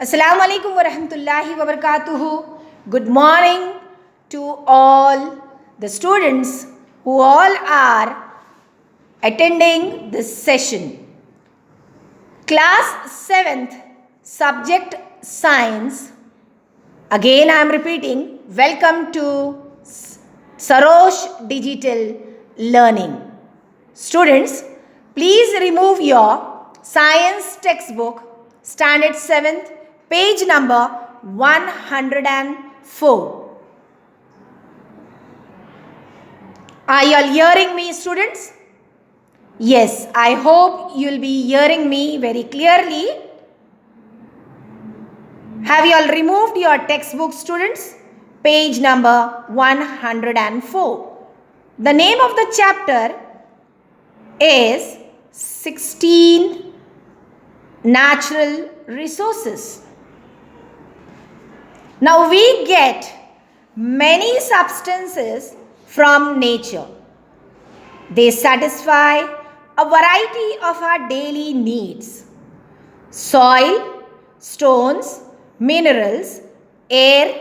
Assalamu alaikum wa rahmatullahi wa barakatuhu. Good morning to all the students who all are attending this session. Class 7th, subject science. Again I am repeating, welcome to Sarosh Digital Learning. Students, please remove your science textbook, standard 7th, page number 104. Are you all hearing me, students? Yes, I hope you will be hearing me very clearly. Have you all removed your textbook, students? Page number 104. The name of the chapter is 16 Natural Resources. Now we get many substances from nature. They satisfy a variety of our daily needs. Soil, stones, minerals, air,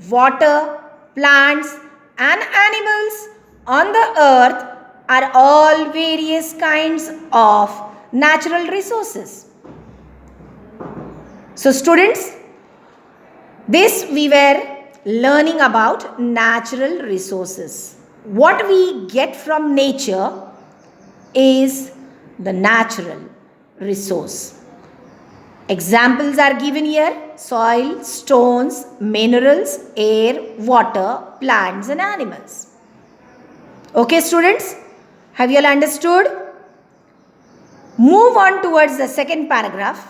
water, plants and animals on the earth are all various kinds of natural resources. So students, this we were learning about natural resources. What we get from nature is the natural resource. Examples are given here: soil, stones, minerals, air, water, plants and animals. Okay students, have you all understood? Move on towards the second paragraph,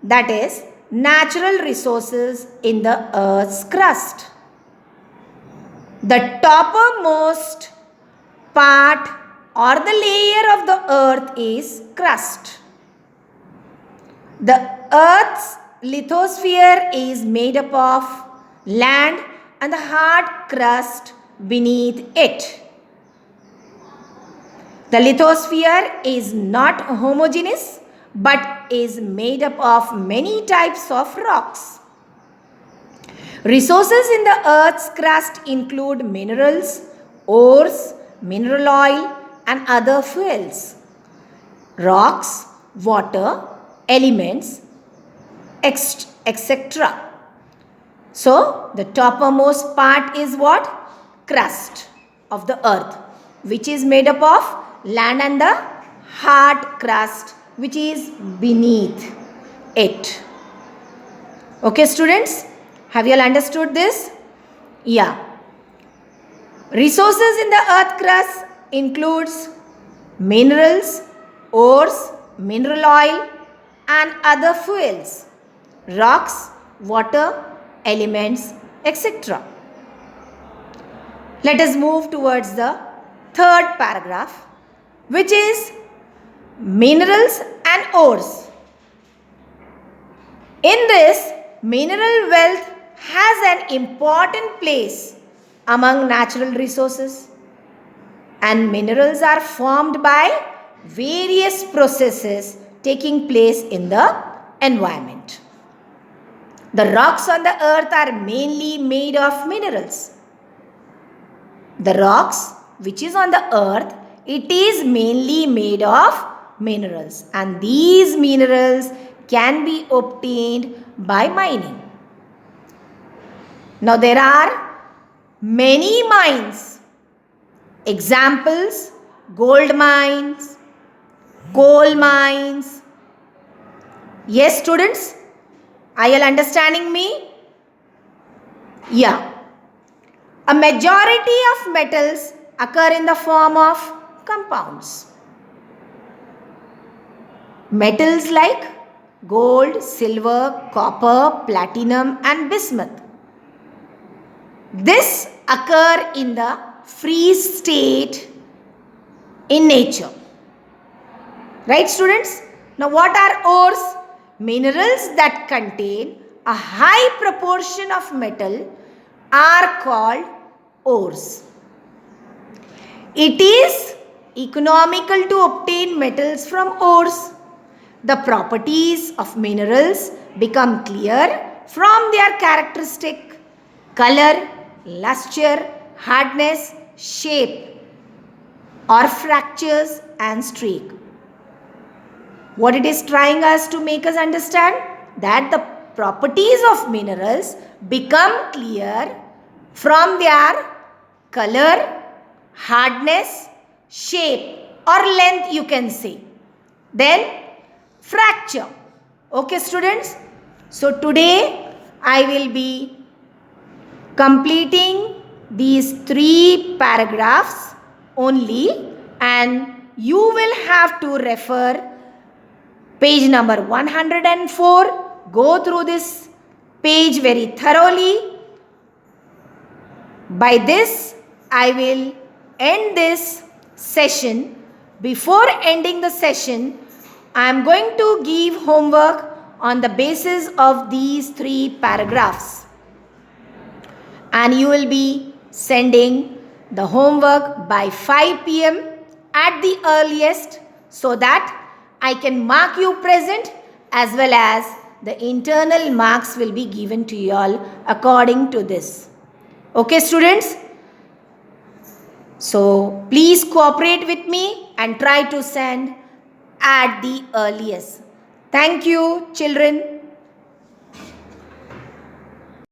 that is natural resources in the earth's crust. The toppermost part or the layer of the earth is crust. The earth's lithosphere is made up of land and the hard crust beneath it. The lithosphere is not homogeneous but is made up of many types of rocks. Resources in the earth's crust include minerals, ores, mineral oil and other fuels, rocks, water, elements, etc. So, the toppermost part is what? Crust of the earth, which is made up of land and the hard crust which is beneath it. Okay students, have you all understood this? Yeah. Resources in the earth crust includes minerals, ores, mineral oil and other fuels, rocks, water, elements, etc. Let us move towards the third paragraph, which is minerals and ores. In this, mineral wealth has an important place among natural resources, and minerals are formed by various processes taking place in the environment. The rocks on the earth are mainly made of minerals. The rocks which is on the earth, it is mainly made of minerals, and these minerals can be obtained by mining. Now there are many mines. Examples: gold mines, coal mines. Yes students, are you all understanding me? Yeah. A majority of metals occur in the form of compounds. Metals like gold, silver, copper, platinum and bismuth. This occur in the free state in nature. Right students? Now what are ores? Minerals that contain a high proportion of metal are called ores. It is economical to obtain metals from ores. The properties of minerals become clear from their characteristic color, luster, hardness, shape, or fractures and streak. What it is trying us to make us understand? That the properties of minerals become clear from their color, hardness, shape or length, you can say. Then fracture. Okay students. So today I will be completing these 3 paragraphs only, and you will have to refer page number 104. Go through this page very thoroughly. By this, I will end this session. Before ending the session, I am going to give homework on the basis of these 3 paragraphs. And you will be sending the homework by 5 p.m. at the earliest, so that I can mark you present, as well as the internal marks will be given to you all according to this. Okay students? So please cooperate with me and try to send at the earliest. Thank you children.